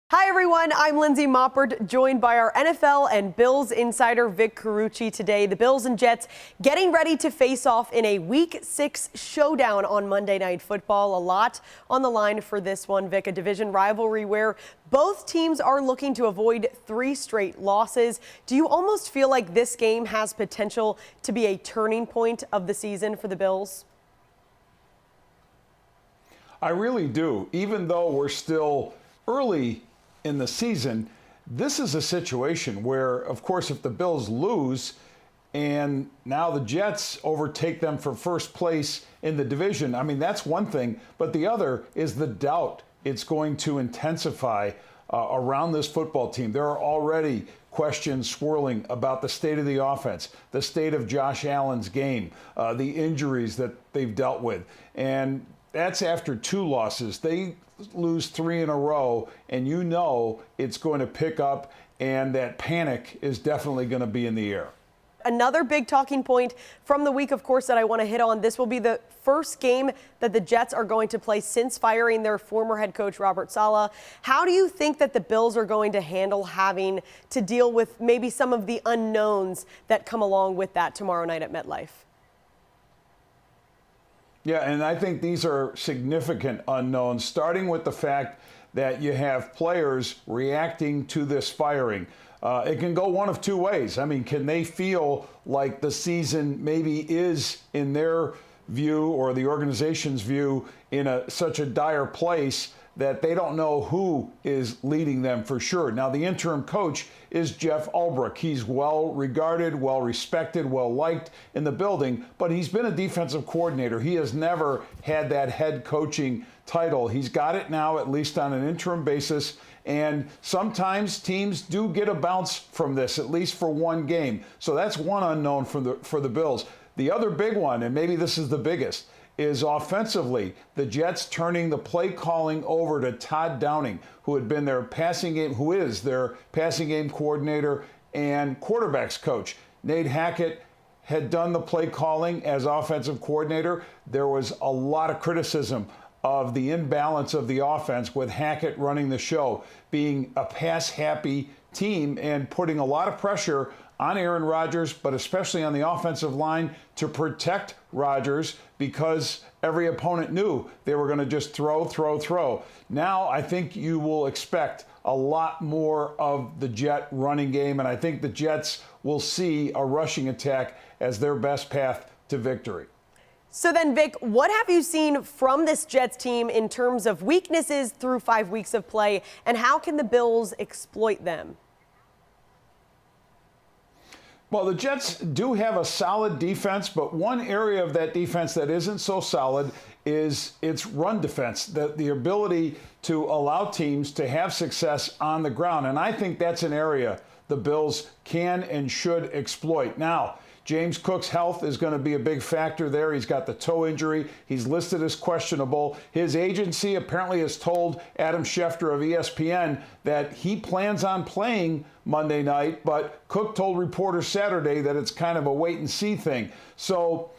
Hi everyone, I'm Lindsey Moppert, joined by our NFL and Bills insider Vic Carucci today. The Bills and Jets getting ready to face off in a Week 6 showdown on Monday Night Football. A lot on the line for this one, Vic, a division rivalry where both teams are looking to avoid 3 straight losses. Do you almost feel like this game has potential to be a turning point of the season for the Bills? I really do. Even though we're still early in the season, this is a situation where, of course, if the Bills lose and now the Jets overtake them for first place in the division, I mean, that's one thing. But the other is the doubt it's going to intensify around this football team. There are already questions swirling about the state of the offense, the state of Josh Allen's game, the injuries that they've dealt with. And that's after 2 losses. They lose 3 in a row, and you know it's going to pick up, and that panic is definitely going to be in the air. Another big talking point from the week, of course, that I want to hit on. This will be the first game that the Jets are going to play since firing their former head coach, Robert Saleh. How do you think that the Bills are going to handle having to deal with maybe some of the unknowns that come along with that tomorrow night at MetLife? Yeah, and I think these are significant unknowns, starting with the fact that you have players reacting to this firing. It can go one of 2 ways. I mean, can they feel like the season maybe is, in their view or the organization's view, in such a dire place that they don't know who is leading them for sure? Now, the interim coach is Jeff Ulbrich. He's well regarded, well respected, well liked in the building, but he's been a defensive coordinator. He has never had that head coaching title. He's got it now, at least on an interim basis, and sometimes teams do get a bounce from this, at least for one game. So that's one unknown for the Bills. The other big one, and maybe this is the biggest, is offensively, the Jets turning the play calling over to Todd Downing, who is their passing game coordinator and quarterbacks coach. Nate Hackett had done the play calling as offensive coordinator. There was a lot of criticism of the imbalance of the offense with Hackett running the show, being a pass-happy team and putting a lot of pressure on Aaron Rodgers, but especially on the offensive line to protect Rodgers, because every opponent knew they were going to just throw. Now I think you will expect a lot more of the Jet running game, and I think the Jets will see a rushing attack as their best path to victory. So then, Vic, what have you seen from this Jets team in terms of weaknesses through 5 weeks of play, and how can the Bills exploit them? Well, the Jets do have a solid defense, but one area of that defense that isn't so solid is its run defense, the ability to allow teams to have success on the ground. And I think that's an area the Bills can and should exploit. Now, James Cook's health is going to be a big factor there. He's got the toe injury. He's listed as questionable. His agency apparently has told Adam Schefter of ESPN that he plans on playing Monday night, but Cook told reporters Saturday that it's kind of a wait-and-see thing. So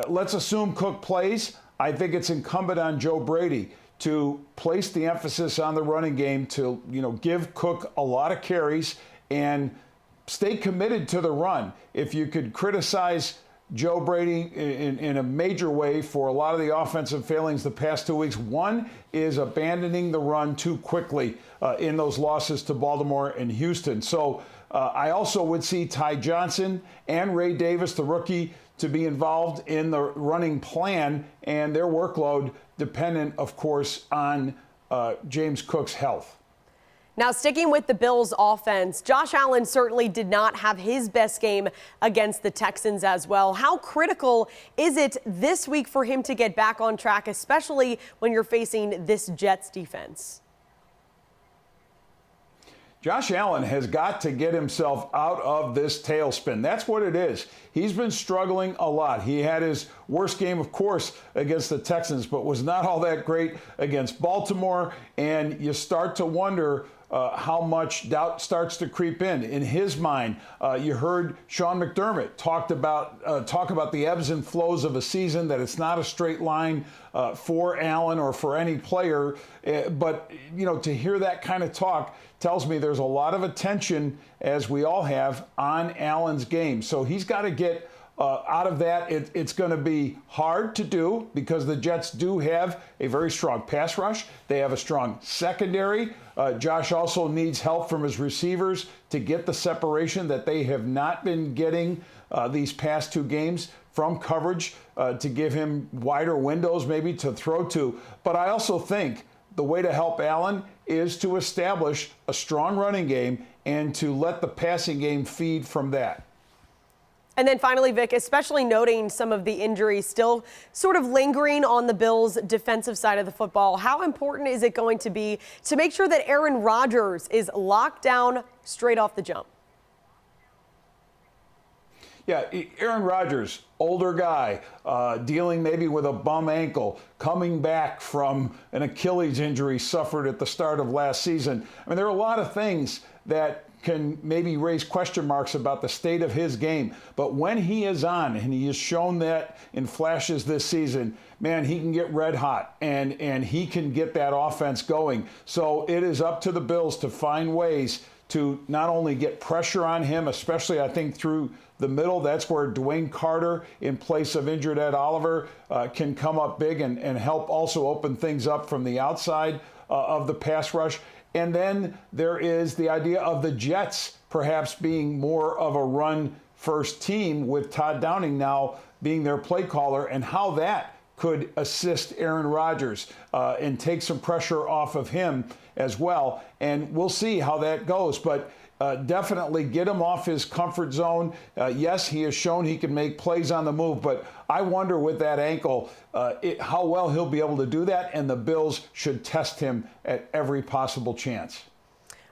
let's assume Cook plays. I think it's incumbent on Joe Brady to place the emphasis on the running game, to give Cook a lot of carries and stay committed to the run. If you could criticize Joe Brady in a major way for a lot of the offensive failings the past 2 weeks, one is abandoning the run too quickly in those losses to Baltimore and Houston. So I also would see Ty Johnson and Ray Davis, the rookie, to be involved in the running plan, and their workload dependent, of course, on James Cook's health. Now, sticking with the Bills' offense, Josh Allen certainly did not have his best game against the Texans as well. How critical is it this week for him to get back on track, especially when you're facing this Jets defense? Josh Allen has got to get himself out of this tailspin. That's what it is. He's been struggling a lot. He had his Worst game, of course, against the Texans, but was not all that great against Baltimore. And you start to wonder how much doubt starts to creep in his mind. You heard Sean McDermott talk about the ebbs and flows of a season, that it's not a straight line for Allen or for any player. But, to hear that kind of talk tells me there's a lot of attention, as we all have, on Allen's game. So he's got to get out of that. It's going to be hard to do because the Jets do have a very strong pass rush. They have a strong secondary. Josh also needs help from his receivers to get the separation that they have not been getting these past two games from coverage to give him wider windows maybe to throw to. But I also think the way to help Allen is to establish a strong running game and to let the passing game feed from that. And then finally, Vic, especially noting some of the injuries still sort of lingering on the Bills' defensive side of the football, how important is it going to be to make sure that Aaron Rodgers is locked down straight off the jump? Yeah, Aaron Rodgers, older guy, dealing maybe with a bum ankle, coming back from an Achilles injury suffered at the start of last season. I mean, there are a lot of things that can maybe raise question marks about the state of his game. But when he is on, and he has shown that in flashes this season, man, he can get red hot and he can get that offense going. So it is up to the Bills to find ways to not only get pressure on him, especially I think through the middle. That's where Dwayne Carter, in place of injured Ed Oliver, can come up big and help also open things up from the outside of the pass rush. And then there is the idea of the Jets perhaps being more of a run-first team, with Todd Downing now being their play caller, and how that could assist Aaron Rodgers and take some pressure off of him as well. And we'll see how that goes. But definitely get him off his comfort zone. Yes, he has shown he can make plays on the move, but I wonder with that ankle how well he'll be able to do that, and the Bills should test him at every possible chance.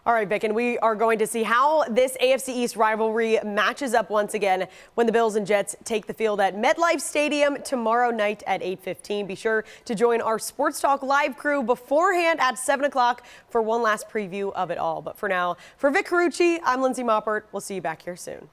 All right, Vic, and we are going to see how this AFC East rivalry matches up once again when the Bills and Jets take the field at MetLife Stadium tomorrow night at 8:15. Be sure to join our Sports Talk Live crew beforehand at 7 o'clock for one last preview of it all. But for now, for Vic Carucci, I'm Lindsey Moppert. We'll see you back here soon.